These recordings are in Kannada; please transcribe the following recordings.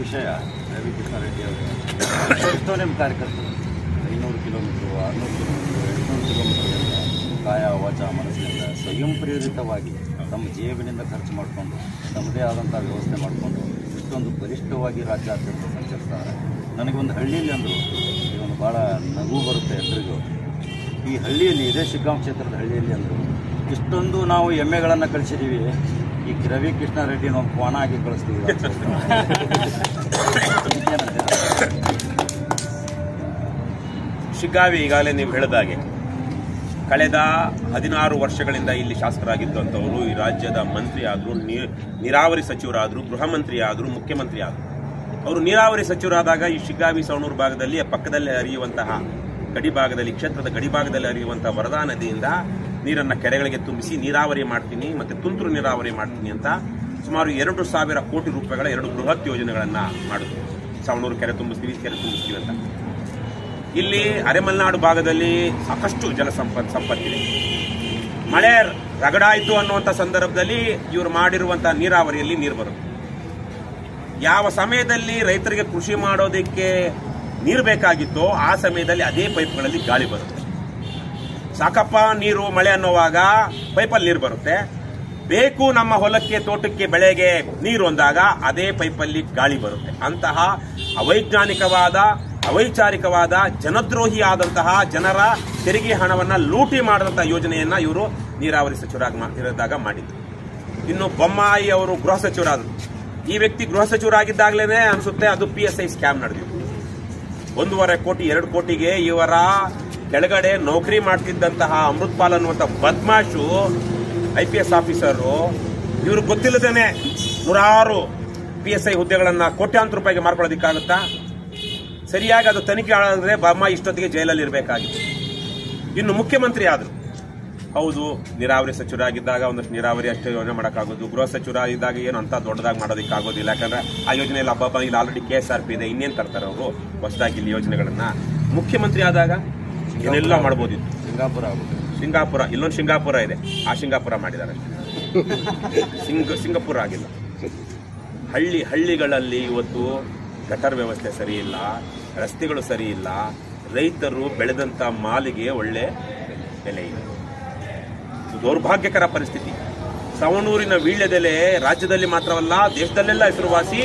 ವಿಷಯ ರವಿ ಕೃಷ್ಣ ರೆಡ್ಡಿ ಅವರು ಎಷ್ಟೋ ನಿಮ್ಮ ಕಾರ್ಯಕರ್ತರು 500 ಕಿಲೋಮೀಟರ್ 600 ಕಿಲೋಮೀಟರ್ 800 ಕಿಲೋಮೀಟರ್ಗಳಿಂದ ಕಾಯ ವಾಚ ಮನಸ್ಸಿನಿಂದ ಸ್ವಯಂ ಪ್ರೇರಿತವಾಗಿ ತಮ್ಮ ಜೇಬಿನಿಂದ ಖರ್ಚು ಮಾಡಿಕೊಂಡು ತಮ್ಮದೇ ಆದಂಥ ವ್ಯವಸ್ಥೆ ಮಾಡಿಕೊಂಡು ಇಷ್ಟೊಂದು ಬಲಿಷ್ಠವಾಗಿ ರಾಜ್ಯಾದ್ಯಂತ ಸಂಚರಿಸ್ತಾರೆ. ನನಗೊಂದು ಹಳ್ಳಿಯಲ್ಲಿ ಅಂದರು ಇದೊಂದು ಭಾಳ ನಗು ಬರುತ್ತೆ ಎಲ್ಲರಿಗೂ. ಈ ಹಳ್ಳಿಯಲ್ಲಿ ಇದೇ ಶಿಗ್ಗಾಂವ್ ಕ್ಷೇತ್ರದ ಹಳ್ಳಿಯಲ್ಲಿ ಅಂದರು ಇಷ್ಟೊಂದು ನಾವು ಎಮ್ಮೆಗಳನ್ನು ಕಳಿಸಿದ್ದೀವಿ, ಈ ರವಿ ಕೃಷ್ಣ ರೆಡ್ಡಿನ ಒಂದು ಕೋಣ ಆಗಿ ಕಳಿಸ್ತೀವಿ. ಶಿಗ್ಗಾವಿ ಈಗಾಗಲೇ ನೀವು ಹೇಳಿದಾಗೆ ಕಳೆದ 16 ವರ್ಷಗಳಿಂದ ಇಲ್ಲಿ ಶಾಸಕರಾಗಿದ್ದಂಥವರು ಈ ರಾಜ್ಯದ ಮಂತ್ರಿ ಆದರೂ, ನೀರಾವರಿ ಸಚಿವರಾದರು, ಗೃಹ ಮಂತ್ರಿ ಆದರು, ಮುಖ್ಯಮಂತ್ರಿ ಆದರು. ಅವರು ನೀರಾವರಿ ಸಚಿವರಾದಾಗ ಈ ಶಿಗ್ಗಾವಿ ಸವಣೂರು ಭಾಗದಲ್ಲಿ ಪಕ್ಕದಲ್ಲೇ ಹರಿಯುವಂತಹ ಗಡಿಭಾಗದಲ್ಲಿ, ಕ್ಷೇತ್ರದ ಗಡಿಭಾಗದಲ್ಲಿ ಹರಿಯುವಂತಹ ವರದಾ ನದಿಯಿಂದ ನೀರನ್ನು ಕೆರೆಗಳಿಗೆ ತುಂಬಿಸಿ ನೀರಾವರಿ ಮಾಡ್ತೀನಿ ಮತ್ತು ತುಂತುರು ನೀರಾವರಿ ಮಾಡ್ತೀನಿ ಅಂತ ಸುಮಾರು 2,000 ಕೋಟಿ ರೂಪಾಯಿಗಳ 2 ಬೃಹತ್ ಯೋಜನೆಗಳನ್ನು ಮಾಡಿದ್ರು. ಸವಣೂರು ಕೆರೆ ತುಂಬಿಸ್ತೀವಿ ಅಂತ. ಇಲ್ಲಿ ಅರೆಮಲೆನಾಡು ಭಾಗದಲ್ಲಿ ಸಾಕಷ್ಟು ಜಲ ಸಂಪತ್ತಿದೆ. ಮಳೆ ರಗಡಾಯಿತು ಅನ್ನುವಂಥ ಸಂದರ್ಭದಲ್ಲಿ ಇವರು ಮಾಡಿರುವಂತಹ ನೀರಾವರಿಯಲ್ಲಿ ನೀರು ಬರುತ್ತೆ. ಯಾವ ಸಮಯದಲ್ಲಿ ರೈತರಿಗೆ ಕೃಷಿ ಮಾಡೋದಕ್ಕೆ ನೀರು ಬೇಕಾಗಿತ್ತೋ ಆ ಸಮಯದಲ್ಲಿ ಅದೇ ಪೈಪ್ಗಳಲ್ಲಿ ಗಾಳಿ ಬರುತ್ತೆ. ಸಾಕಪ್ಪ ನೀರು ಮಳೆ ಅನ್ನೋವಾಗ ಪೈಪಲ್ಲಿ ನೀರು ಬರುತ್ತೆ. ಬೇಕು ನಮ್ಮ ಹೊಲಕ್ಕೆ, ತೋಟಕ್ಕೆ, ಬೆಳೆಗೆ ನೀರು ಅಂದಾಗ ಅದೇ ಪೈಪಲ್ಲಿ ಗಾಳಿ ಬರುತ್ತೆ. ಅಂತಹ ಅವೈಜ್ಞಾನಿಕವಾದ, ಅವೈಚಾರಿಕವಾದ, ಜನದ್ರೋಹಿಯಾದಂತಹ ಜನರ ತೆರಿಗೆ ಹಣವನ್ನು ಲೂಟಿ ಮಾಡಿದಂತಹ ಯೋಜನೆಯನ್ನ ಇವರು ನೀರಾವರಿ ಸಚಿವರಾಗಿದ್ದಾಗ ಮಾಡಿದ್ರು. ಇನ್ನು ಬೊಮ್ಮಾಯಿ ಅವರು ಗೃಹ ಸಚಿವರಾದರು. ಈ ವ್ಯಕ್ತಿ ಗೃಹ ಸಚಿವರಾಗಿದ್ದಾಗಲೇ ಅನಿಸುತ್ತೆ ಅದು PSI ಸ್ಕ್ಯಾಮ್ ನಡೆದಿತ್ತು. 1.5 ಕೋಟಿ 2 ಕೋಟಿಗೆ ಇವರ ಕೆಳಗಡೆ ನೌಕರಿ ಮಾಡ್ತಿದ್ದಂತಹ ಅಮೃತ್ಪಾಲ್ ಅನ್ನುವಂಥ ಬದ್ಮಾಶು IPS ಆಫೀಸರು ಇವರು ಗೊತ್ತಿಲ್ಲದೇನೆ 100 PSI ಹುದ್ದೆಗಳನ್ನ ಕೋಟ್ಯಾಂತರ ರೂಪಾಯಿಗೆ ಮಾರ್ಕೊಳ್ಳೋದಕ್ಕಾಗುತ್ತಾ? ಸರಿಯಾಗಿ ಅದು ತನಿಖೆ ಆದ್ರೆ ಬೊಮ್ಮಾಯಿ ಇಷ್ಟೊತ್ತಿಗೆ ಜೈಲಲ್ಲಿ ಇರಬೇಕಾಗಿತ್ತು. ಇನ್ನು ಮುಖ್ಯಮಂತ್ರಿ ಆದರು. ಹೌದು, ನೀರಾವರಿ ಸಚಿವರಾಗಿದ್ದಾಗ ಒಂದಷ್ಟು ನೀರಾವರಿ ಅಷ್ಟೇ ಯೋಜನೆ ಮಾಡೋಕ್ಕಾಗೋದು. ಗೃಹ ಸಚಿವರಾಗಿದ್ದಾಗ ಏನು ಅಂತ ದೊಡ್ಡದಾಗಿ ಮಾಡೋದಕ್ಕಾಗೋದಿಲ್ಲ. ಯಾಕಂದ್ರೆ ಆ ಯೋಜನೆಯಲ್ಲಿ ಹಬ್ಬ ಇಲ್ಲಿ ಆಲ್ರೆಡಿ KSRP ಇದೆ, ಇನ್ನೇನು ತರ್ತಾರೆ ಅವರು ಹೊಸದಾಗಿ ಇಲ್ಲಿ ಯೋಜನೆಗಳನ್ನ. ಮುಖ್ಯಮಂತ್ರಿ ಆದಾಗ ಏನೆಲ್ಲ ಮಾಡ್ಬೋದಿತ್ತು. ಸಿಂಗಾಪುರ ಇಲ್ಲೊಂದು ಸಿಂಗಾಪುರ ಇದೆ, ಆ ಸಿಂಗಾಪುರ ಮಾಡಿದ್ದಾರೆ. ಸಿಂಗಾಪುರ ಆಗಿಲ್ಲ. ಹಳ್ಳಿಗಳಲ್ಲಿ ಇವತ್ತು ಗಟರ್ ವ್ಯವಸ್ಥೆ ಸರಿ ಇಲ್ಲ, ರಸ್ತೆಗಳು ಸರಿ ಇಲ್ಲ, ರೈತರು ಬೆಳೆದಂತ ಮಾಲಿಗೆ ಒಳ್ಳೆ ಬೆಲೆ ಇಲ್ಲ. ದೌರ್ಭಾಗ್ಯಕರ ಪರಿಸ್ಥಿತಿ. ಸವಣೂರಿನ ವೀಳ್ಯದೆಲೆ ರಾಜ್ಯದಲ್ಲಿ ಮಾತ್ರವಲ್ಲ ದೇಶದಲ್ಲೆಲ್ಲ ಹೆಸರುವಾಸಿ.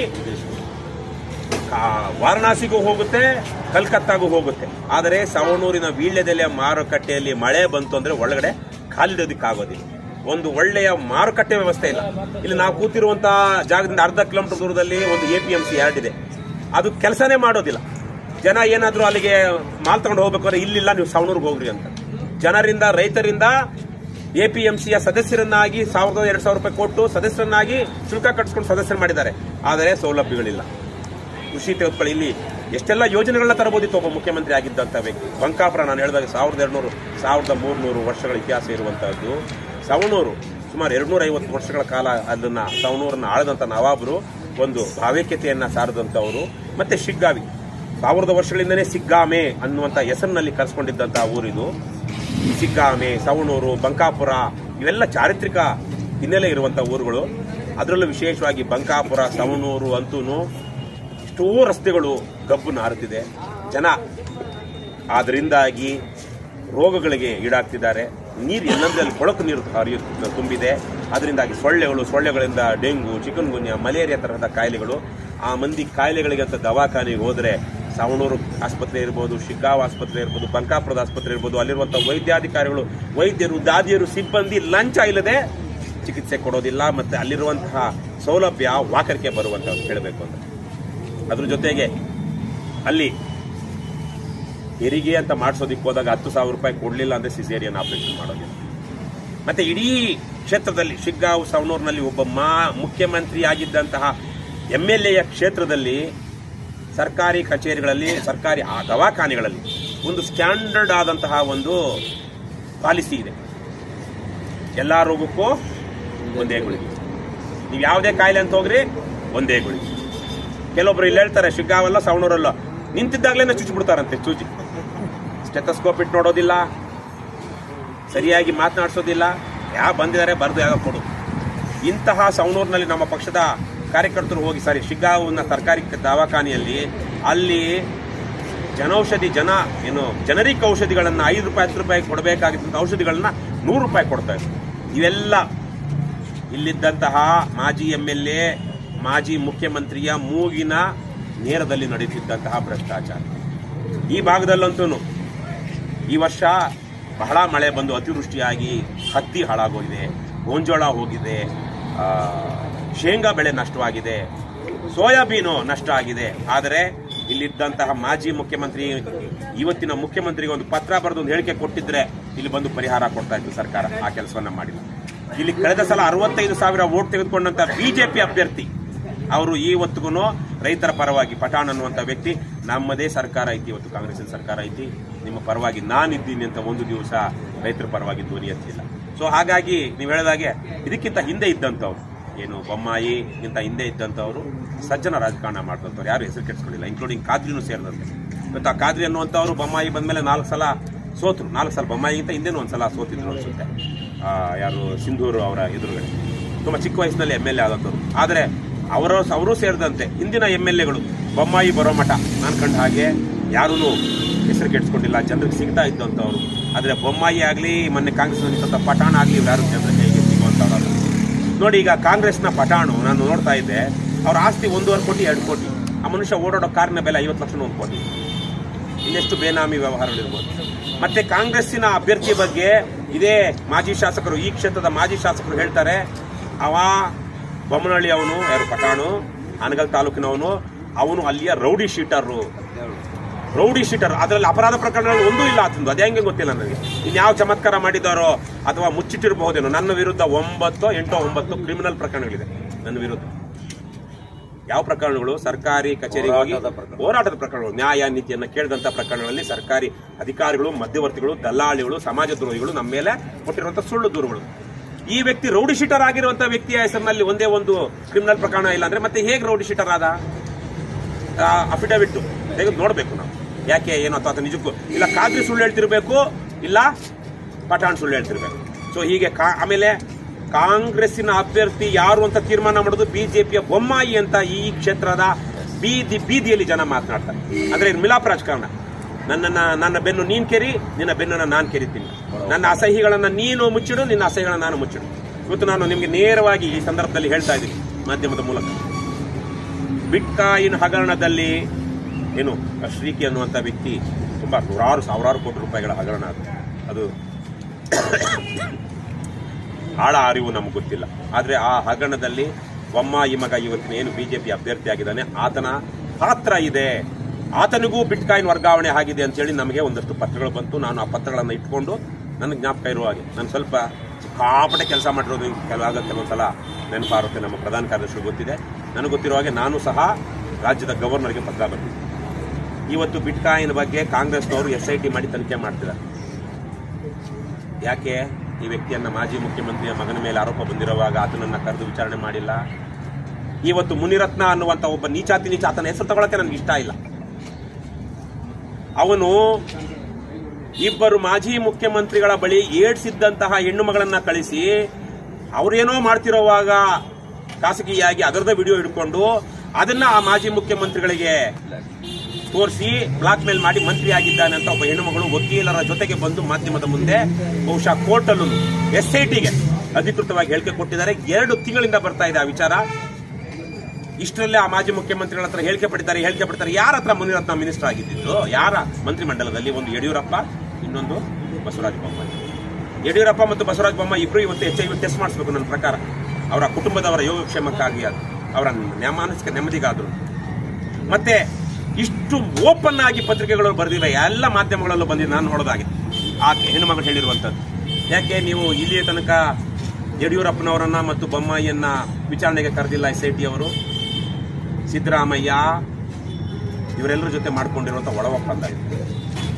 ವಾರಣಾಸಿಗೂ ಹೋಗುತ್ತೆ, ಕಲ್ಕತ್ತಾಗೂ ಹೋಗುತ್ತೆ. ಆದರೆ ಸವಣೂರಿನ ವೀಳ್ಯದೆಲೆ ಮಾರುಕಟ್ಟೆಯಲ್ಲಿ ಮಳೆ ಬಂತು ಅಂದ್ರೆ ಒಳಗಡೆ ಕಾಲಿಡೋದಕ್ಕಾಗೋದಿಲ್ಲ. ಒಂದು ಒಳ್ಳೆಯ ಮಾರುಕಟ್ಟೆ ವ್ಯವಸ್ಥೆ ಇಲ್ಲ. ಇಲ್ಲಿ ನಾವು ಕೂತಿರುವಂತಹ ಜಾಗದಿಂದ ಅರ್ಧ ಕಿಲೋಮೀಟರ್ ದೂರದಲ್ಲಿ ಒಂದು APMC ಯಾರ್ಡ್ ಇದೆ, ಅದು ಕೆಲಸನೇ ಮಾಡೋದಿಲ್ಲ. ಜನ ಏನಾದರೂ ಅಲ್ಲಿಗೆ ಮಾಲ್ ತಗೊಂಡು ಹೋಗ್ಬೇಕಾದ್ರೆ ಇಲ್ಲಿಲ್ಲ, ನೀವು ಸವಣೂರಿಗೆ ಹೋಗ್ರಿ ಅಂತ ಜನರಿಂದ, ರೈತರಿಂದ APMCಯ ಸದಸ್ಯರನ್ನಾಗಿ 1,000-2,000 ರೂಪಾಯಿ ಕೊಟ್ಟು ಸದಸ್ಯರನ್ನಾಗಿ ಶುಲ್ಕ ಕಟ್ಟಿಸ್ಕೊಂಡು ಸದಸ್ಯರು ಮಾಡಿದ್ದಾರೆ. ಆದರೆ ಸೌಲಭ್ಯಗಳಿಲ್ಲ. ಕೃಷಿ ತೆಗೆದುಕೊಳ್ಳಿ, ಇಲ್ಲಿ ಎಷ್ಟೆಲ್ಲ ಯೋಜನೆಗಳನ್ನ ತರಬಹುದಿತ್ತು ಒಬ್ಬ ಮುಖ್ಯಮಂತ್ರಿ ಆಗಿದ್ದಂಥ ವ್ಯಕ್ತಿ. ಬಂಕಾಪುರ ನಾನು ಹೇಳಿದಾಗ 1200-1300 ವರ್ಷಗಳ ಇತಿಹಾಸ ಇರುವಂತಹದ್ದು. ಸವಣೂರು ಸುಮಾರು 250 ವರ್ಷಗಳ ಕಾಲ ಅದನ್ನ ಸವಣೂರನ್ನ ಆಳದಂತ ನವಾಬರು ಒಂದು ಭಾವೈಕ್ಯತೆಯನ್ನ ಸಾರದಂತವರು. ಮತ್ತೆ ಶಿಗ್ಗಾವಿ 1000 ವರ್ಷಗಳಿಂದನೇ ಸಿಗ್ಗಾಮೆ ಅನ್ನುವಂಥ ಹೆಸರಿನಲ್ಲಿ ಕರೆಸ್ಕೊಂಡಿದ್ದಂತಹ ಊರಿದು. ಸಿಗ್ಗಾಮೆ, ಸವಣೂರು, ಬಂಕಾಪುರ ಇವೆಲ್ಲ ಚಾರಿತ್ರಿಕ ಹಿನ್ನೆಲೆ ಇರುವಂತಹ ಊರುಗಳು. ಅದರಲ್ಲೂ ವಿಶೇಷವಾಗಿ ಬಂಕಾಪುರ, ಸವಣೂರು ಅಂತೂ ಎಷ್ಟೋ ರಸ್ತೆಗಳು ಗಬ್ಬು ನಾರುತ್ತಿದೆ. ಜನ ಆದ್ದರಿಂದಾಗಿ ರೋಗಗಳಿಗೆ ಈಡಾಗ್ತಿದ್ದಾರೆ. ನೀರು ಎಲ್ಲಂದ್ರಲ್ಲಿ ಕೊಳಕು ನೀರು ತುಂಬಿದೆ. ಅದರಿಂದಾಗಿ ಸೊಳ್ಳೆಗಳಿಂದ ಡೆಂಗು, ಚಿಕನ್ ಗುನ್ಯಾ, ಮಲೇರಿಯಾ ತರಹದ ಕಾಯಿಲೆಗಳು. ಆ ಮಂದಿ ಕಾಯಿಲೆಗಳಿಗೆ ಅಂತ ದವಾಖಾನೆಗೆ ಹೋದರೆ ಸವಣೂರು ಆಸ್ಪತ್ರೆ ಇರ್ಬೋದು, ಶಿಗ್ಗಾಂವ್ ಆಸ್ಪತ್ರೆ ಇರ್ಬೋದು, ಬಂಕಾಪುರದ ಆಸ್ಪತ್ರೆ ಇರ್ಬೋದು, ಅಲ್ಲಿರುವಂತಹ ವೈದ್ಯಾಧಿಕಾರಿಗಳು, ವೈದ್ಯರು, ದಾದಿಯರು, ಸಿಬ್ಬಂದಿ ಲಂಚ ಇಲ್ಲದೆ ಚಿಕಿತ್ಸೆ ಕೊಡೋದಿಲ್ಲ. ಮತ್ತೆ ಅಲ್ಲಿರುವಂತಹ ಸೌಲಭ್ಯ ವಾಕರಿಕೆ ಬರುವಂತ ಹೇಳಬೇಕು ಅಂತ. ಅದ್ರ ಜೊತೆಗೆ ಅಲ್ಲಿ ಹೆರಿಗೆ ಅಂತ ಮಾಡಿಸೋದಿಕ್ಕೆ ಹೋದಾಗ 10,000 ರೂಪಾಯಿ ಕೊಡಲಿಲ್ಲ ಅಂದ್ರೆ ಸಿಸೇರಿಯನ್ ಆಪರೇಷನ್ ಮಾಡೋದಿಲ್ಲ. ಮತ್ತೆ ಇಡೀ ಕ್ಷೇತ್ರದಲ್ಲಿ ಶಿಗ್ಗಾಂವ್, ಸವಣೂರಿನಲ್ಲಿ ಒಬ್ಬ ಮುಖ್ಯಮಂತ್ರಿ ಆಗಿದ್ದಂತಹ MLAಯ ಕ್ಷೇತ್ರದಲ್ಲಿ ಸರ್ಕಾರಿ ಕಚೇರಿಗಳಲ್ಲಿ, ಸರ್ಕಾರಿ ದವಾಖಾನೆಗಳಲ್ಲಿ ಒಂದು ಸ್ಟ್ಯಾಂಡರ್ಡ್ ಆದಂತಹ ಒಂದು ಪಾಲಿಸಿ ಇದೆ. ಎಲ್ಲಾ ರೋಗಕ್ಕೂ ಒಂದೇ ಗುಳಿಗೆ, ನೀವು ಯಾವುದೇ ಕಾಯಿಲೆ ಅಂತ ಹೋಗ್ರಿ ಒಂದೇ ಗುಳಿಗೆ. ಕೆಲವೊಬ್ರು ಇಲ್ಲಿ ಹೇಳ್ತಾರೆ ಶಿಗ್ಗಾಂವಲ್ಲ ಸವಣೂರಲ್ಲ, ನಿಂತಿದ್ದಾಗಲೇ ಚುಚ್ಚಿಬಿಡ್ತಾರಂತೆ ಚೂಚಿ. ಸ್ಟೆಥೋಸ್ಕೋಪ್ ಇಟ್ಟು ನೋಡೋದಿಲ್ಲ, ಸರಿಯಾಗಿ ಮಾತನಾಡಿಸೋದಿಲ್ಲ, ಯಾವ ಬಂದಿದ್ದಾರೆ ಬರ್ದು ಯಾವ ಕೊಡು. ಇಂತಹ ಸವಣೂರಿನಲ್ಲಿ ನಮ್ಮ ಪಕ್ಷದ ಕಾರ್ಯಕರ್ತರು ಹೋಗಿ ಶಿಗ್ಗಾಂವ್ನ ಸರ್ಕಾರಿ ದವಾಖಾನೆಯಲ್ಲಿ ಅಲ್ಲಿ ಜನರಿಕ್ ಔಷಧಿಗಳನ್ನು 5 ರೂಪಾಯಿ 10 ರೂಪಾಯಿ ಕೊಡಬೇಕಾಗಿದ್ದಂಥ ಔಷಧಿಗಳನ್ನ 100 ರೂಪಾಯಿ ಕೊಡ್ತಾ ಇದ್ರು. ಇವೆಲ್ಲ ಇಲ್ಲಿದ್ದಂತಹ ಮಾಜಿ MLA, ಮಾಜಿ ಮುಖ್ಯಮಂತ್ರಿಯ ಮೂಗಿನ ನೇರದಲ್ಲಿ ನಡೆಯುತ್ತಿದ್ದಂತಹ ಭ್ರಷ್ಟಾಚಾರ. ಈ ಭಾಗದಲ್ಲಂತೂ ಈ ವರ್ಷ ಬಹಳ ಮಳೆ ಬಂದು ಅತಿವೃಷ್ಟಿಯಾಗಿ ಹತ್ತಿ ಹಾಳಾಗೋಗಿದೆ, ಗೋಂಜೋಳ ಹೋಗಿದೆ, ಶೇಂಗಾ ಬೆಳೆ ನಷ್ಟವಾಗಿದೆ, ಸೋಯಾಬೀನು ನಷ್ಟ ಆಗಿದೆ. ಆದರೆ ಇಲ್ಲಿದ್ದಂತಹ ಮಾಜಿ ಮುಖ್ಯಮಂತ್ರಿ ಇವತ್ತಿನ ಮುಖ್ಯಮಂತ್ರಿಗೆ ಒಂದು ಪತ್ರ ಬರೆದು ಒಂದು ಹೇಳಿಕೆ ಕೊಟ್ಟಿದ್ರೆ ಇಲ್ಲಿ ಬಂದು ಪರಿಹಾರ ಕೊಡ್ತಾ ಇತ್ತು ಸರ್ಕಾರ. ಆ ಕೆಲಸವನ್ನ ಮಾಡಿಲ್ಲ. ಇಲ್ಲಿ ಕಳೆದ ಸಲ 65,000 ವೋಟ್ ತೆಗೆದುಕೊಂಡಂತ ಬಿಜೆಪಿ ಅಭ್ಯರ್ಥಿ ಅವರು ಇವತ್ತಿಗೂ ರೈತರ ಪರವಾಗಿ ಪಠಾಣ್ ಅನ್ನುವಂಥ ವ್ಯಕ್ತಿ ನಮ್ಮದೇ ಸರ್ಕಾರ ಐತಿ, ಇವತ್ತು ಕಾಂಗ್ರೆಸ್ಸಿನ ಸರ್ಕಾರ ಐತಿ, ನಿಮ್ಮ ಪರವಾಗಿ ನಾನಿದ್ದೀನಿ ಅಂತ ಒಂದು ದಿವಸ ರೈತರ ಪರವಾಗಿ ಧ್ವನಿ ಎತ್ತಿಲ್ಲ. ಸೊ ಹಾಗಾಗಿ ನೀವು ಹೇಳಿದಾಗೆ ಇದಕ್ಕಿಂತ ಹಿಂದೆ ಇದ್ದಂಥವ್ರು ಏನು ಬೊಮ್ಮಾಯಿಗಿಂತ ಹಿಂದೆ ಇದ್ದಂಥವ್ರು ಸಜ್ಜನ ರಾಜಕಾರಣ ಮಾಡಿದಂಥವ್ರು ಯಾರು ಹೆಸರು ಕೆಡಿಸ್ಕೊಂಡಿಲ್ಲ, ಇನ್ಕ್ಲೂಡಿಂಗ್ ಖಾದ್ರಿನೂ ಸೇರಿದಂತೆ. ಇವತ್ತು ಆ ಖಾದ್ರಿ ಅನ್ನುವಂಥವ್ರು ಬೊಮ್ಮಾಯಿ ಬಂದಮೇಲೆ 4 ಸಲ ಸೋತರು. 4 ಸಲ ಬೊಮ್ಮಾಯಿಗಿಂತ ಹಿಂದೆನೂ ಒಂದು ಸಲ ಸೋತಿದ್ರು ಅನಿಸುತ್ತೆ. ಯಾರು ಸಿಂಧೂರು ಅವರ ಎದುರುಗಡೆ ತುಂಬ ಚಿಕ್ಕ ವಯಸ್ಸಿನಲ್ಲಿ MLA ಆದಂಥವ್ರು. ಆದರೆ ಅವರು ಸೇರಿದಂತೆ ಹಿಂದಿನ MLAಗಳು ಬೊಮ್ಮಾಯಿ ಬರೋ ಮಠ ನಾನು ಕಂಡ ಹಾಗೆ ಯಾರೂ ಹೆಸರು ಕೆಡಿಸ್ಕೊಂಡಿಲ್ಲ, ಜನರಿಗೆ ಸಿಗ್ತಾ ಇದ್ದಂಥವ್ರು. ಆದರೆ ಬೊಮ್ಮಾಯಿ ಆಗಲಿ ಮೊನ್ನೆ ಕಾಂಗ್ರೆಸ್ ಪಠಾಣ್ ಆಗಲಿ ಇವ್ರು ಯಾರು ಜನರಿಗೆ ಹೇಗೆ ಸಿಗುವಂಥವ್ರು ನೋಡಿ. ಈಗ ಕಾಂಗ್ರೆಸ್ನ ಪಠಾಣು ನಾನು ನೋಡ್ತಾ ಇದ್ದೆ, ಅವ್ರ ಆಸ್ತಿ 1.5 ಕೋಟಿ 2 ಕೋಟಿ. ಆ ಮನುಷ್ಯ ಓಡಾಡೋ ಕಾರಿನ ಬೆಲೆ 50 ಲಕ್ಷ 1 ಕೋಟಿ. ಇನ್ನೆಷ್ಟು ಬೇನಾಮಿ ವ್ಯವಹಾರಗಳಿರ್ಬೋದು. ಮತ್ತೆ ಕಾಂಗ್ರೆಸ್ಸಿನ ಅಭ್ಯರ್ಥಿ ಬಗ್ಗೆ ಇದೇ ಮಾಜಿ ಶಾಸಕರು, ಈ ಕ್ಷೇತ್ರದ ಮಾಜಿ ಶಾಸಕರು ಹೇಳ್ತಾರೆ, ಅವ ಬೊಮ್ಮನಹಳ್ಳಿ ಅವನು, ಯಾರು ಪಠಾಣು, ಹಾನಗಲ್ ತಾಲೂಕಿನವನು, ಅವನು ಅಲ್ಲಿಯ ರೌಡಿ ಶೀಟರ್. ಅದರಲ್ಲಿ ಅಪರಾಧ ಪ್ರಕರಣಗಳು ಒಂದೂ ಇಲ್ಲ ಆತಂದು. ಅದೇ ಹೆಂಗೆ ಗೊತ್ತಿಲ್ಲ ನನಗೆ. ಇನ್ಯಾವ ಚಮತ್ಕಾರ ಮಾಡಿದಾರೋ ಅಥವಾ ಮುಚ್ಚಿಟ್ಟಿರಬಹುದೇನೋ. ನನ್ನ ವಿರುದ್ಧ 9 ಕ್ರಿಮಿನಲ್ ಪ್ರಕರಣಗಳಿದೆ ನನ್ನ ವಿರುದ್ಧ. ಯಾವ ಪ್ರಕರಣಗಳು? ಸರ್ಕಾರಿ ಕಚೇರಿಗೆ ಹೋಗಿ ಹೋರಾಟದ ಪ್ರಕರಣಗಳು, ನ್ಯಾಯ ನೀತಿಯನ್ನು ಕೇಳಿದಂತ ಪ್ರಕರಣಗಳಲ್ಲಿ ಸರ್ಕಾರಿ ಅಧಿಕಾರಿಗಳು, ಮಧ್ಯವರ್ತಿಗಳು, ದಲ್ಲಾಳಿಗಳು, ಸಮಾಜದ್ರೋಹಿಗಳು ನಮ್ಮ ಮೇಲೆ ಕೊಟ್ಟಿರುವಂತಹ ಸುಳ್ಳು ದೂರುಗಳು. ಈ ವ್ಯಕ್ತಿ ರೌಡಿ ಶೀಟರ್ ಆಗಿರುವಂತಹ ವ್ಯಕ್ತಿಯ ಹೆಸರಿನಲ್ಲಿ ಒಂದೇ ಒಂದು ಕ್ರಿಮಿನಲ್ ಪ್ರಕರಣ ಇಲ್ಲ ಅಂದ್ರೆ ಮತ್ತೆ ಹೇಗೆ ರೌಡಿ ಶೀಟರ್ ಆದ? ಅಫಿಡವಿಟ್ ತೆಗೆದು ನೋಡ್ಬೇಕು ನಾವು, ಯಾಕೆ ಏನು ಅಥವಾ ನಿಜಕ್ಕೂ ಇಲ್ಲ ಖಾದ್ರಿ ಸುಳ್ಳು ಹೇಳ್ತಿರ್ಬೇಕು, ಇಲ್ಲ ಪಠಾಣ್ ಸುಳ್ಳು ಹೇಳ್ತಿರ್ಬೇಕು. ಸೊ ಹೀಗೆ ಆಮೇಲೆ ಕಾಂಗ್ರೆಸ್ಸಿನ ಅಭ್ಯರ್ಥಿ ಯಾರು ಅಂತ ತೀರ್ಮಾನ ಮಾಡೋದು ಬಿಜೆಪಿಯ ಬೊಮ್ಮಾಯಿ ಅಂತ ಈ ಕ್ಷೇತ್ರದ ಬೀದಿಯಲ್ಲಿ ಜನ ಮಾತನಾಡ್ತಾರೆ. ಅಂದ್ರೆ ಮಿಲಾಪ್ ರಾಜಕಾರಣ. ನನ್ನ ಬೆನ್ನು ನೀನ್ ಕೆರಿ, ನಿನ್ನ ಬೆನ್ನನ್ನು ನಾನು ಕೆರಿತೀನಿ. ನನ್ನ ಅಸಹ್ಯಗಳನ್ನ ನೀನು ಮುಚ್ಚಿಡು, ನಿನ್ನ ಅಸಹ್ಯಗಳನ್ನ ನಾನು ಮುಚ್ಚಿಡು. ಇವತ್ತು ನಾನು ನಿಮಗೆ ನೇರವಾಗಿ ಈ ಸಂದರ್ಭದಲ್ಲಿ ಹೇಳ್ತಾ ಇದ್ದೀನಿ ಮಾಧ್ಯಮದ ಮೂಲಕ. ಬಿಟ್ಕಾಯಿನ್ ಹಗರಣದಲ್ಲಿ ಏನು ಶ್ರೀಕಿ ಅನ್ನುವಂಥ ವ್ಯಕ್ತಿ ತುಂಬಾ ಸಾವಿರಾರು ಕೋಟಿ ರೂಪಾಯಿಗಳ ಹಗರಣ ಅದು ಆಳ ಅರಿವು ನಮಗೆ ಗೊತ್ತಿಲ್ಲ. ಆದರೆ ಆ ಹಗರಣದಲ್ಲಿ ಬೊಮ್ಮಾಯಿ ಮಗ ಇವತ್ತಿನ ಏನು ಬಿಜೆಪಿ ಅಭ್ಯರ್ಥಿ ಆಗಿದ್ದಾನೆ ಆತನ ಪಾತ್ರ ಇದೆ. ಆತನಿಗೂ ಬಿಟ್ಕಾಯಿನ್ ವರ್ಗಾವಣೆ ಆಗಿದೆ ಅಂತೇಳಿ ನಮಗೆ ಒಂದಷ್ಟು ಪತ್ರಗಳು ಬಂತು. ನಾನು ಆ ಪತ್ರಗಳನ್ನು ಇಟ್ಕೊಂಡು ನನಗೆ ಜ್ಞಾಪಕ ಇರುವ ಹಾಗೆ ನಾನು ಸ್ವಲ್ಪ ಸಿಕ್ಕಾಪಟ್ಟೆ ಕೆಲಸ ಮಾಡಿರೋದು ಕೆಲವೊಂದ್ಸಲ ನೆನಪಾರುತ್ತೆ. ನಮ್ಮ ಪ್ರಧಾನ ಕಾರ್ಯದರ್ಶಿ ಗೊತ್ತಿದೆ. ನನಗೆ ಗೊತ್ತಿರೋ ಹಾಗೆ ನಾನು ಸಹ ರಾಜ್ಯದ ಗವರ್ನರ್ಗೆ ಪತ್ರ ಬರ್ತಿದ್ದೆ. ಇವತ್ತು ಬಿಟ್ಕಾಯಿನ್ ಬಗ್ಗೆ ಕಾಂಗ್ರೆಸ್ನವರು SIT ಮಾಡಿ ತನಿಖೆ ಮಾಡ್ತಿದ್ದಾರೆ. ಯಾಕೆ ಈ ವ್ಯಕ್ತಿಯನ್ನ ಮಾಜಿ ಮುಖ್ಯಮಂತ್ರಿಯ ಮಗನ ಮೇಲೆ ಆರೋಪ ಬಂದಿರುವಾಗ ಆತನನ್ನ ಕರೆದು ವಿಚಾರಣೆ ಮಾಡಿಲ್ಲ? ಇವತ್ತು ಮುನಿರತ್ನ ಅನ್ನುವಂಥ ಒಬ್ಬ ನೀಚಾತಿ ಆತನ ಹೆಸರು ತಗೊಳಕ್ಕೆ ನನಗೆ ಇಷ್ಟ ಇಲ್ಲ. ಅವನು ಇಬ್ಬರು ಮಾಜಿ ಮುಖ್ಯಮಂತ್ರಿಗಳ ಬಳಿ ಏಡ್ಸಿದ್ದಂತಹ ಹೆಣ್ಣು ಮಗಳನ್ನ ಕಳಿಸಿ ಅವರೇನೋ ಮಾಡ್ತಿರೋವಾಗ ಖಾಸಗಿಯಾಗಿ ಅದರದ ವಿಡಿಯೋ ಹಿಡ್ಕೊಂಡು ಅದನ್ನ ಆ ಮಾಜಿ ಮುಖ್ಯಮಂತ್ರಿಗಳಿಗೆ ತೋರಿಸಿ ಬ್ಲಾಕ್ ಮೇಲ್ ಮಾಡಿ ಮಂತ್ರಿ ಆಗಿದ್ದಾನೆ ಅಂತ ಒಬ್ಬ ಹೆಣ್ಣು ಮಗಳು ವಕೀಲರ ಜೊತೆಗೆ ಬಂದು ಮಾಧ್ಯಮದ ಮುಂದೆ ಬಹುಶಃ ಕೋರ್ಟಲ್ಲೂ SITಗೆ ಅಧಿಕೃತವಾಗಿ ಹೇಳಿಕೆ ಕೊಟ್ಟಿದ್ದಾರೆ. 2 ತಿಂಗಳಿಂದ ಬರ್ತಾ ಇದೆ ಆ ವಿಚಾರ. ಇಷ್ಟರಲ್ಲೇ ಆ ಮಾಜಿ ಮುಖ್ಯಮಂತ್ರಿಗಳ ಹತ್ರ ಹೇಳಿಕೆ ಪಡಿತಾರೆ. ಯಾರ ಹತ್ರ ಮುನಿರತ್ನ ಮಿನಿಸ್ಟರ್ ಆಗಿದ್ದು? ಯಾರ ಮಂತ್ರಿಮಂಡಲದಲ್ಲಿ? ಒಂದು ಯಡಿಯೂರಪ್ಪ, ಇನ್ನೊಂದು ಬಸವರಾಜ ಬೊಮ್ಮಾಯಿ. ಯಡಿಯೂರಪ್ಪ ಮತ್ತು ಬಸವರಾಜ ಬೊಮ್ಮಾಯಿ ಇಬ್ಬರು ಇವತ್ತು HIV ಟೆಸ್ಟ್ ಮಾಡಿಸಬೇಕು ನನ್ನ ಪ್ರಕಾರ. ಅವರ ಕುಟುಂಬದವರ ಯೋಗಕ್ಷೇಮಕ್ಕಾಗಿ, ಅವರ ಮಾನಸಿಕ ನೆಮ್ಮದಿಗಾದ್ರು. ಮತ್ತೆ ಇಷ್ಟು ಓಪನ್ ಆಗಿ ಪತ್ರಿಕೆಗಳು ಬರೆದಿವೆ, ಎಲ್ಲ ಮಾಧ್ಯಮಗಳಲ್ಲೂ ಬಂದಿದೆ. ನಾನು ನೋಡೋದಾಗಿದೆ ಆ ಹೆಣ್ಣುಮಗಳು ಹೇಳಿರುವಂಥದ್ದು. ಯಾಕೆ ನೀವು ಇಲ್ಲಿಯ ತನಕ ಯಡಿಯೂರಪ್ಪನವರನ್ನ ಮತ್ತು ಬೊಮ್ಮಾಯಿಯನ್ನ ವಿಚಾರಣೆಗೆ ಕರೆದಿಲ್ಲ SIT ಅವರು? ಸಿದ್ದರಾಮಯ್ಯ ಇವರೆಲ್ಲರ ಜೊತೆ ಮಾಡಿಕೊಂಡಿರುವಂಥ ಒಳ ಒಪ್ಪಂದ ಇದೆ.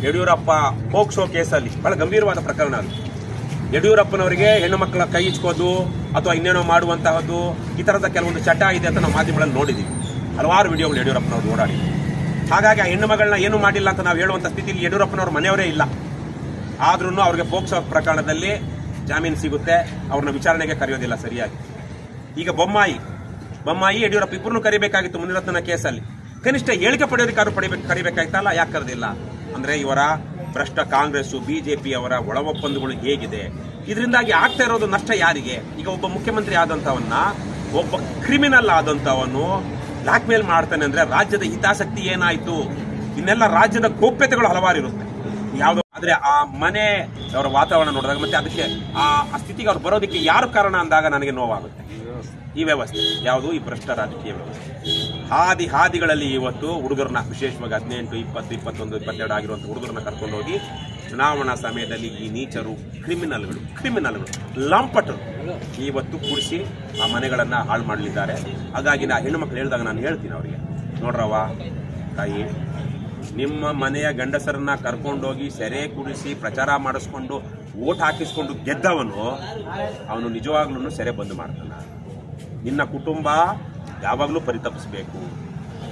ಯಡಿಯೂರಪ್ಪ ಪೋಕ್ಸೋ ಕೇಸಲ್ಲಿ ಬಹಳ ಗಂಭೀರವಾದ ಪ್ರಕರಣ ಅದು. ಯಡಿಯೂರಪ್ಪನವರಿಗೆ ಹೆಣ್ಣು ಮಕ್ಕಳ ಕೈ ಇಚ್ಕೋದು ಅಥವಾ ಇನ್ನೇನೋ ಮಾಡುವಂತಹದ್ದು ಈ ತರದ ಕೆಲವೊಂದು ಚಟ ಇದೆ ಅಂತ ನಾವು ಮಾಧ್ಯಮಗಳಲ್ಲಿ ನೋಡಿದ್ದೀವಿ. ಹಲವಾರು ವಿಡಿಯೋಗಳು ಯಡಿಯೂರಪ್ಪನವರು ಓಡಾಡಿ. ಹಾಗಾಗಿ ಆ ಹೆಣ್ಣು ಮಗಳನ್ನ ಏನು ಮಾಡಿಲ್ಲ ಅಂತ ನಾವು ಹೇಳುವಂಥ ಸ್ಥಿತಿಯಲ್ಲಿ ಯಡಿಯೂರಪ್ಪನವ್ರ ಮನೆಯವರೇ ಇಲ್ಲ. ಆದ್ರೂ ಅವ್ರಿಗೆ ಪೋಕ್ಸೋ ಪ್ರಕರಣದಲ್ಲಿ ಜಾಮೀನು ಸಿಗುತ್ತೆ, ಅವ್ರನ್ನ ವಿಚಾರಣೆಗೆ ಕರೆಯೋದಿಲ್ಲ ಸರಿಯಾಗಿ. ಈಗ ಬೊಮ್ಮಾಯಿ ಬೊಮ್ಮಾಯಿ ಯಡಿಯೂರಪ್ಪ ಇಬ್ಬರನ್ನು ಕರಿಬೇಕಾಗಿತ್ತು ಮುನಿರತ್ನ ಕೇಸಲ್ಲಿ. ಕನಿಷ್ಠ ಹೇಳಿಕೆ ಪಡೆಯೋದಕ್ಕಾದ್ರೂ ಕರಿಬೇಕಾಯ್ತಲ್ಲ, ಯಾಕೆ ಕರೆದಿಲ್ಲ? ಅಂದ್ರೆ ಇವರ ಭ್ರಷ್ಟ ಕಾಂಗ್ರೆಸ್ ಬಿಜೆಪಿ ಅವರ ಒಳ ಒಪ್ಪಂದಗಳು ಹೇಗಿದೆ, ಇದರಿಂದಾಗಿ ಆಗ್ತಾ ಇರೋದು ನಷ್ಟ ಯಾರಿಗೆ? ಈಗ ಒಬ್ಬ ಮುಖ್ಯಮಂತ್ರಿ ಆದಂತವನ್ನ ಒಬ್ಬ ಕ್ರಿಮಿನಲ್ ಆದಂತವನು ಬ್ಲಾಕ್ ಮೇಲ್ ಮಾಡ್ತಾನೆ ಅಂದ್ರೆ ರಾಜ್ಯದ ಹಿತಾಸಕ್ತಿ ಏನಾಯ್ತು? ಇನ್ನೆಲ್ಲ ರಾಜ್ಯದ ಗೌಪ್ಯತೆಗಳು ಹಲವಾರು ಇರುತ್ತೆ. ಯಾವ್ದು ಆದ್ರೆ ಆ ಮನೆ ಅವರ ವಾತಾವರಣ ನೋಡಿದಾಗ ಮತ್ತೆ ಅದಕ್ಕೆ ಆ ಸ್ಥಿತಿಗೆ ಅವ್ರು ಬರೋದಕ್ಕೆ ಯಾರು ಕಾರಣ ಅಂದಾಗ ನನಗೆ ನೋವಾಗುತ್ತೆ. ಈ ವ್ಯವಸ್ಥೆ ಯಾವುದು? ಈ ಭ್ರಷ್ಟ ರಾಜಕೀಯ ವ್ಯವಸ್ಥೆ. ಹಾದಿಗಳಲ್ಲಿ ಇವತ್ತು ಹುಡುಗರನ್ನ, ವಿಶೇಷವಾಗಿ 18, 20, 21, 22 ಆಗಿರುವಂತಹ ಹುಡುಗರನ್ನ ಕರ್ಕೊಂಡು ಹೋಗಿ ಚುನಾವಣಾ ಸಮಯದಲ್ಲಿ ಈ ನೀಚರು, ಕ್ರಿಮಿನಲ್ಗಳು ಲಂಪಟರು ಇವತ್ತು ಕೂಡಿಸಿ ಆ ಮನೆಗಳನ್ನ ಹಾಳು ಮಾಡಲಿದ್ದಾರೆ. ಹಾಗಾಗಿ ನಾ ಹೆಣ್ಣು ಮಕ್ಕಳು ಹೇಳಿದಾಗ ನಾನು ಹೇಳ್ತೀನಿ ಅವರಿಗೆ, ನೋಡ್ರವ ತಾಯಿ, ನಿಮ್ಮ ಮನೆಯ ಗಂಡಸರನ್ನ ಕರ್ಕೊಂಡೋಗಿ ಸೆರೆ ಕುಡಿಸಿ ಪ್ರಚಾರ ಮಾಡಿಸ್ಕೊಂಡು ಓಟ್ ಹಾಕಿಸ್ಕೊಂಡು ಗೆದ್ದವನು ಅವನು ನಿಜವಾಗ್ಲೂ ಸೆರೆ ಬಂದ್ ಮಾಡ್ತಾನೆ. ನಿನ್ನ ಕುಟುಂಬ ಯಾವಾಗಲೂ ಪರಿತಪಿಸಬೇಕು.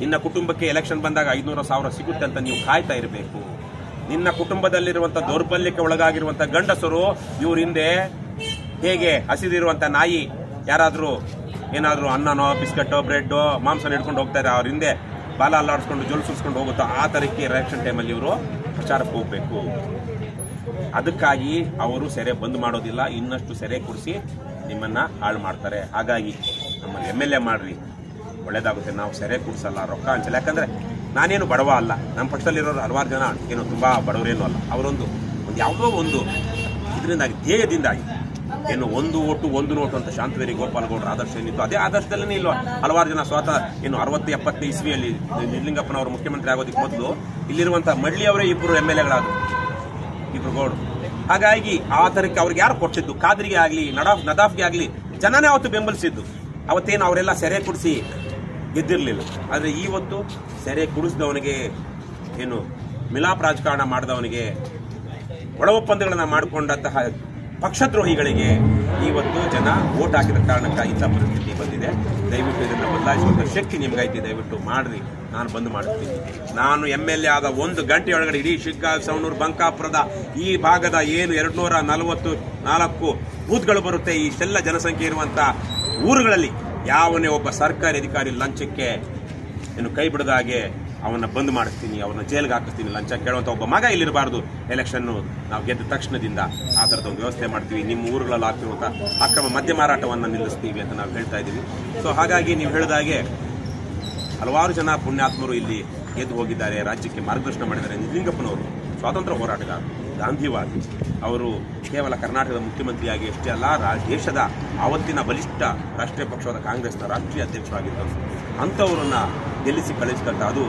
ನಿನ್ನ ಕುಟುಂಬಕ್ಕೆ ಎಲೆಕ್ಷನ್ ಬಂದಾಗ 500,000 ಸಿಗುತ್ತೆ ಅಂತ ನೀವು ಕಾಯ್ತಾ ಇರಬೇಕು. ನಿನ್ನ ಕುಟುಂಬದಲ್ಲಿರುವಂತಹ ದೌರ್ಬಲ್ಯಕ್ಕೆ ಒಳಗಾಗಿರುವಂತಹ ಗಂಡಸರು ಇವ್ರ ಹಿಂದೆ ಹೇಗೆ ಹಸಿದಿರುವಂತ ನಾಯಿ ಯಾರಾದ್ರೂ ಏನಾದ್ರೂ ಅನ್ನನೋ ಬಿಸ್ಕೆಟೋ ಬ್ರೆಡ್ಡೋ ಮಾಂಸ ಹಿಡ್ಕೊಂಡು ಹೋಗ್ತಾರೆ, ಅವ್ರ ಹಿಂದೆ ಬಾಲ ಅಲ್ಲಾಡಿಸ್ಕೊಂಡು ಜೊಲ್ ಸುರಿಸ್ಕೊಂಡು ಹೋಗುತ್ತೋ ಆ ತರಕ್ಕೆ ಎಲೆಕ್ಷನ್ ಟೈಮಲ್ಲಿ ಇವರು ಪ್ರಚಾರಕ್ಕೆ ಹೋಗ್ಬೇಕು. ಅದಕ್ಕಾಗಿ ಅವರು ಸೆರೆ ಬಂದ್ ಮಾಡೋದಿಲ್ಲ, ಇನ್ನಷ್ಟು ಸೆರೆ ಕುಡಿಸಿ ನಿಮ್ಮನ್ನ ಹಾಳು ಮಾಡ್ತಾರೆ. ಹಾಗಾಗಿ ನಮ್ಮಲ್ಲಿ MLA ಮಾಡ್ರಿ, ಒಳ್ಳೇದಾಗುತ್ತೆ. ನಾವು ಸೆರೆ ಕುಡಿಸಲ್ಲ, ರೊಕ್ಕ ಹಂಚಲ್ಲ. ಯಾಕಂದ್ರೆ ನಾನೇನು ಬಡವ ಅಲ್ಲ, ನಮ್ಮ ಪಕ್ಷದಲ್ಲಿರೋರು ಹಲವಾರು ಜನ ಏನು ತುಂಬಾ ಬಡವರೇನು ಅಲ್ಲ. ಅವರೊಂದು ಯಾವುದೋ ಒಂದು ಇದರಿಂದಾಗಿ ಧ್ಯೇಯದಿಂದಾಗಿ ಏನು ಒಂದು ಓಟು ಒಂದು ನೋಟು ಅಂತ ಶಾಂತವೇರಿ ಗೋಪಾಲಗೌಡರ ಆದರ್ಶ ಏನಿತ್ತು ಅದೇ ಆದರ್ಶದಲ್ಲೇ ಇಲ್ಲ ಹಲವಾರು ಜನ ಸ್ವತಃ ಏನು 60-70 ಇಸ್ವಿಯಲ್ಲಿ ನಿಜಲಿಂಗಪ್ಪನವರು ಮುಖ್ಯಮಂತ್ರಿ ಆಗೋದಕ್ಕೆ ಮೊದಲು ಇಲ್ಲಿರುವಂತಹ ಮಳ್ಳಿಯವರೇ ಇಬ್ಬರು MLAಗಳಾದ್ರು, ಇಬ್ರು ಗೌಡರು. ಹಾಗಾಗಿ ಆ ತರಕ್ಕೆ ಅವ್ರಿಗೆ ಯಾರು ಕೊಡ್ತಿದ್ದು? ಖಾದ್ರಿಗೆ ಆಗ್ಲಿ ನದಾಫ್ಗೆ ಆಗ್ಲಿ ಜನನೇ ಅವತ್ತು ಬೆಂಬಲಿಸಿದ್ದು. ಅವತ್ತೇನು ಅವರೆಲ್ಲ ಸೆರೆ ಕುಡಿಸಿ ಗೆದ್ದಿರ್ಲಿಲ್ಲ. ಆದ್ರೆ ಇವತ್ತು ಸೆರೆ ಕುಡಿಸಿದವನಿಗೆ, ಏನು ಮಿಲಾಪ್ ರಾಜಕಾರಣ ಮಾಡಿದವನಿಗೆ, ಒಳ ಒಪ್ಪಂದಗಳನ್ನ ಮಾಡಿಕೊಂಡಂತಹ ಪಕ್ಷದ್ರೋಹಿಗಳಿಗೆ ಇವತ್ತು ಜನ ವೋಟ್ ಹಾಕಿದ ಕಾರಣಕ್ಕೆ ಇಂಥ ಪರಿಸ್ಥಿತಿ ಬಂದಿದೆ. ದಯವಿಟ್ಟು ಇದನ್ನು ಬದಲಾಯಿಸುವಂತ ಶಕ್ತಿ ನಿಮ್ಗೈತಿ, ದಯವಿಟ್ಟು ಮಾಡ್ರಿ. ನಾನು ಬಂದ್ ಮಾಡ್ತೀನಿ. ನಾನು MLA ಆದ 1 ಗಂಟೆಯೊಳಗಡೆ ಇಡೀ ಶಿಗ್ಗಾಂವ್, ಸವಣೂರು, ಬಂಕಾಪುರದ ಈ ಭಾಗದ ಏನು 244 ಬೂತ್ಗಳು ಬರುತ್ತೆ, ಈ ಇಷ್ಟೆಲ್ಲ ಜನಸಂಖ್ಯೆ ಇರುವಂತ ಊರುಗಳಲ್ಲಿ ಯಾವನೇ ಒಬ್ಬ ಸರ್ಕಾರಿ ಅಧಿಕಾರಿ ಲಂಚಕ್ಕೆ ಏನು ಕೈ ಬಿಡದ ಹಾಗೆ ಅವನ್ನ ಬಂದ್ ಮಾಡಿಸ್ತೀನಿ, ಅವನ್ನ ಜೈಲ್ಗೆ ಹಾಕಿಸ್ತೀನಿ. ಲಂಚ ಕೇಳುವಂತ ಒಬ್ಬ ಮಗ ಇಲ್ಲಿರಬಾರ್ದು. ಎಲೆಕ್ಷನ್ ನಾವು ಗೆದ್ದ ತಕ್ಷಣದಿಂದ ಆ ತರದ ಒಂದು ವ್ಯವಸ್ಥೆ ಮಾಡ್ತೀವಿ. ನಿಮ್ಮ ಊರುಗಳಲ್ಲಿ ಆಗ್ತಿರುವಂತ ಅಕ್ರಮ ಮದ್ಯ ಮಾರಾಟವನ್ನ ನಿಲ್ಲಿಸ್ತೀವಿ ಅಂತ ನಾವು ಹೇಳ್ತಾ ಇದ್ದೀವಿ. ಸೊ ಹಾಗಾಗಿ ನೀವು ಹೇಳಿದಾಗೆ ಹಲವಾರು ಜನ ಪುಣ್ಯಾತ್ಮರು ಇಲ್ಲಿ ಗೆದ್ದು ಹೋಗಿದ್ದಾರೆ, ರಾಜ್ಯಕ್ಕೆ ಮಾರ್ಗದರ್ಶನ ಮಾಡಿದ್ದಾರೆ. ನಿಜಲಿಂಗಪ್ಪನವರು ಸ್ವಾತಂತ್ರ್ಯ ಹೋರಾಟಗಾರ, ಗಾಂಧಿವಾದಿ. ಅವರು ಕೇವಲ ಕರ್ನಾಟಕದ ಮುಖ್ಯಮಂತ್ರಿಯಾಗಿ ಅಷ್ಟೇ ಅಲ್ಲ, ದೇಶದ ಆವತ್ತಿನ ಬಲಿಷ್ಠ ರಾಷ್ಟ್ರೀಯ ಪಕ್ಷವಾದ ಕಾಂಗ್ರೆಸ್ನ ರಾಷ್ಟ್ರೀಯ ಅಧ್ಯಕ್ಷರಾಗಿದ್ದರು. ಅಂಥವರನ್ನ ಗೆಲ್ಲಿಸಿ ಕಳಿಸಿದಂಥ, ಅದು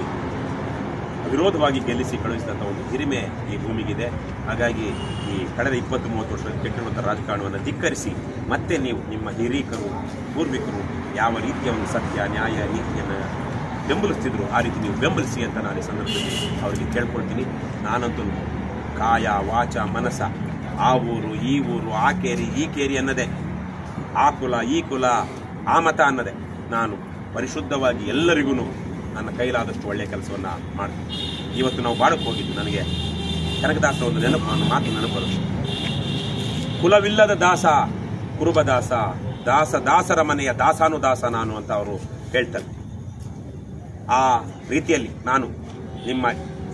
ವಿರೋಧವಾಗಿ ಗೆಲ್ಲಿಸಿ ಕಳುಹಿಸಿದಂಥ ಒಂದು ಹಿರಿಮೆ ಈ ಭೂಮಿಗಿದೆ. ಹಾಗಾಗಿ ಈ ಕಳೆದ 20-30 ವರ್ಷದಲ್ಲಿ ಕೆಟ್ಟಿರುವಂಥ ರಾಜಕಾರಣವನ್ನು ಧಿಕ್ಕರಿಸಿ ಮತ್ತೆ ನೀವು ನಿಮ್ಮ ಹಿರೀಕರು, ಪೂರ್ವಿಕರು ಯಾವ ರೀತಿಯ ಒಂದು ಸತ್ಯ, ನ್ಯಾಯ, ನೀತಿಯನ್ನು ಬೆಂಬಲಿಸ್ತಿದ್ರು ಆ ರೀತಿ ನೀವು ಬೆಂಬಲಿಸಿ ಅಂತ ನಾನು ಈ ಸಂದರ್ಭದಲ್ಲಿ ಅವರಿಗೆ ಕೇಳ್ಕೊಳ್ತೀನಿ. ನಾನಂತೂ ಕಾಯ, ವಾಚ, ಮನಸ, ಆ ಊರು, ಈ ಊರು, ಆ ಕೇರಿ, ಈ ಕೇರಿ ಅನ್ನದೇ, ಆ ಕುಲ, ಈ ಕುಲ, ಆ ಮತ ಅನ್ನದೇ, ನಾನು ಪರಿಶುದ್ಧವಾಗಿ ಎಲ್ಲರಿಗೂ ನನ್ನ ಕೈಲಾದಷ್ಟು ಒಳ್ಳೆಯ ಕೆಲಸವನ್ನು ಮಾಡ್ತೀನಿ. ಇವತ್ತು ನಾವು ಬಾಳಕ್ಕೆ ಹೋಗಿದ್ದು, ನನಗೆ ಕನಕದಾಸರ ಒಂದು ಮಾತು ನೆನಪು ಬರುತ್ತೆ. ಕುಲವಿಲ್ಲದ ದಾಸ ಕುರುಬದಾಸ, ದಾಸರ ಮನೆಯ ದಾಸಾನುದಾಸ ನಾನು ಅಂತ ಅವರು ಹೇಳ್ತಾರೆ. ಆ ರೀತಿಯಲ್ಲಿ ನಾನು ನಿಮ್ಮ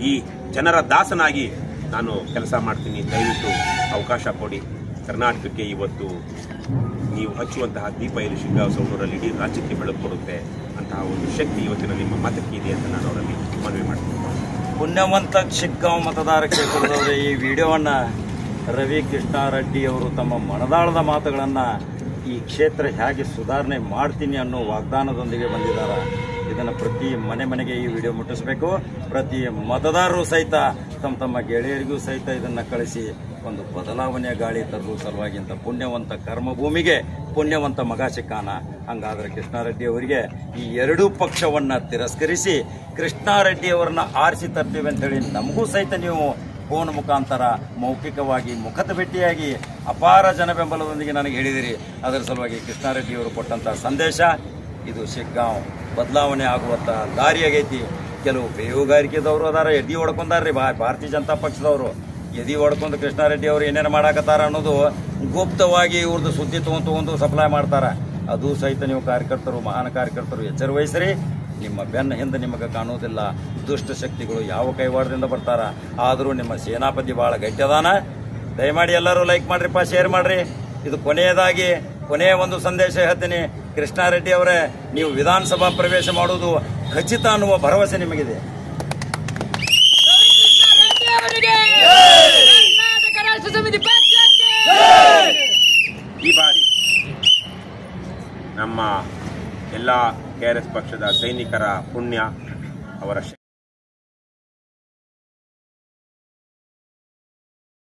ಈ ಜನರ ದಾಸನಾಗಿ ನಾನು ಕೆಲಸ ಮಾಡ್ತೀನಿ. ದಯವಿಟ್ಟು ಅವಕಾಶ ಕೊಡಿ. ಕರ್ನಾಟಕಕ್ಕೆ ಇವತ್ತು ನೀವು ಹಚ್ಚುವಂತಹ ದೀಪ ಇಲ್ಲಿ ಶಿಗ್ಗಾಂವ್, ಸವಣೂರಲ್ಲಿ ಇಡೀ ರಾಜ್ಯಕ್ಕೆ ಬೆಳಕು ಕೊಡುತ್ತೆ ಅಂತಹ ಒಂದು ಶಕ್ತಿ ಇವತ್ತಿನ ನಿಮ್ಮ ಮತಕ್ಕೆ ಇದೆ ಅಂತ ನಾನು ಅವರಲ್ಲಿ ಮನವಿ ಮಾಡ್ತೀನಿ. ಪುಣ್ಯವಂತ ಶಿಗ್ಗಾಂವ್ ಮತದಾರ ಕ್ಷೇತ್ರದವರೇ, ಈ ವಿಡಿಯೋವನ್ನು ರವಿ ಕೃಷ್ಣಾರೆಡ್ಡಿ ಅವರು ತಮ್ಮ ಮನದಾಳದ ಮಾತುಗಳನ್ನು ಈ ಕ್ಷೇತ್ರ ಹೇಗೆ ಸುಧಾರಣೆ ಮಾಡ್ತೀನಿ ಅನ್ನೋ ವಾಗ್ದಾನದೊಂದಿಗೆ ಬಂದಿದ್ದಾರೆ. ಇದನ್ನು ಪ್ರತಿ ಮನೆಗೆ ಈ ವಿಡಿಯೋ ಮುಟ್ಟಿಸಬೇಕು. ಪ್ರತಿ ಮತದಾರರು ಸಹಿತ ತಮ್ಮ ಗೆಳೆಯರಿಗೂ ಸಹಿತ ಇದನ್ನು ಕಳಿಸಿ ಒಂದು ಬದಲಾವಣೆಯ ಗಾಳಿ ತರಲು ಸಲುವಾಗಿ ಅಂತ ಪುಣ್ಯವಂತ ಕರ್ಮಭೂಮಿಗೆ ಪುಣ್ಯವಂತ ಮಗ ಸಿಕ್ಕಾನ. ಹಂಗಾದ್ರೆ ಕೃಷ್ಣಾರೆಡ್ಡಿ ಅವರಿಗೆ ಈ ಎರಡೂ ಪಕ್ಷವನ್ನು ತಿರಸ್ಕರಿಸಿ ಕೃಷ್ಣಾರೆಡ್ಡಿ ಅವರನ್ನ ಆರಿಸಿ ತರ್ತೀವಿ ಅಂತೇಳಿ ನಮಗೂ ಸಹಿತ ನೀವು ಫೋನ್ ಮುಖಾಂತರ ಮೌಖಿಕವಾಗಿ ಮುಖದ ಭೇಟಿಯಾಗಿ ಅಪಾರ ಜನ ಬೆಂಬಲದೊಂದಿಗೆ ನನಗೆ ಹೇಳಿದಿರಿ. ಅದರ ಸಲುವಾಗಿ ಕೃಷ್ಣಾರೆಡ್ಡಿ ಅವರು ಕೊಟ್ಟಂಥ ಸಂದೇಶ ಇದು ಶಿಗ್ಗಾಂವ್ ಬದಲಾವಣೆ ಆಗುವಂಥ ದಾರಿಯಾಗೈತಿ. ಕೆಲವು ಬೇಹುಗಾರಿಕೆದವರು ಅದಾರ, ಎದಿ ಹೊಡ್ಕೊಂಡಾರ್ರಿ ಭಾರತೀಯ ಜನತಾ ಪಕ್ಷದವರು. ಎದಿ ಹೊಡ್ಕೊಂಡು ಕೃಷ್ಣಾರೆಡ್ಡಿ ಅವರು ಏನೇನು ಮಾಡಾಕತ್ತಾರ ಅನ್ನೋದು ಗುಪ್ತವಾಗಿ ಇವ್ರದ್ದು ಸುದ್ದಿ ತೊಗೊಂಡು ಸಪ್ಲೈ ಮಾಡ್ತಾರೆ. ಅದು ಸಹಿತ ನೀವು ಕಾರ್ಯಕರ್ತರು, ಮಹಾನ್ ಕಾರ್ಯಕರ್ತರು ಎಚ್ಚರ ವಹಿಸ್ರಿ. ನಿಮ್ಮ ಬೆನ್ನ ಹಿಂದೆ ನಿಮಗೆ ಕಾಣುವುದಿಲ್ಲ ದುಷ್ಟ ಶಕ್ತಿಗಳು, ಯಾವ ಕೈವಾಡದಿಂದ ಬರ್ತಾರ. ಆದರೂ ನಿಮ್ಮ ಸೇನಾಪತಿ ಭಾಳ ಗಟ್ಟಿದಾನ. ದಯಮಾಡಿ ಎಲ್ಲರೂ ಲೈಕ್ ಮಾಡ್ರಿಪ್ಪ, ಶೇರ್ ಮಾಡ್ರಿ. ಇದು ಕೊನೆಯ ಒಂದು ಸಂದೇಶ ಹೇಳ್ತೀನಿ. ಕೃಷ್ಣಾರೆಡ್ಡಿ ಅವರೇ, ನೀವು ವಿಧಾನಸಭಾ ಪ್ರವೇಶ ಮಾಡುವುದು ಖಚಿತ ಅನ್ನುವ ಭರವಸೆ ನಿಮಗಿದೆ. ಈ ಬಾರಿ ನಮ್ಮ ಎಲ್ಲ KRS ಪಕ್ಷದ ಸೈನಿಕರ ಪುಣ್ಯ, ಅವರ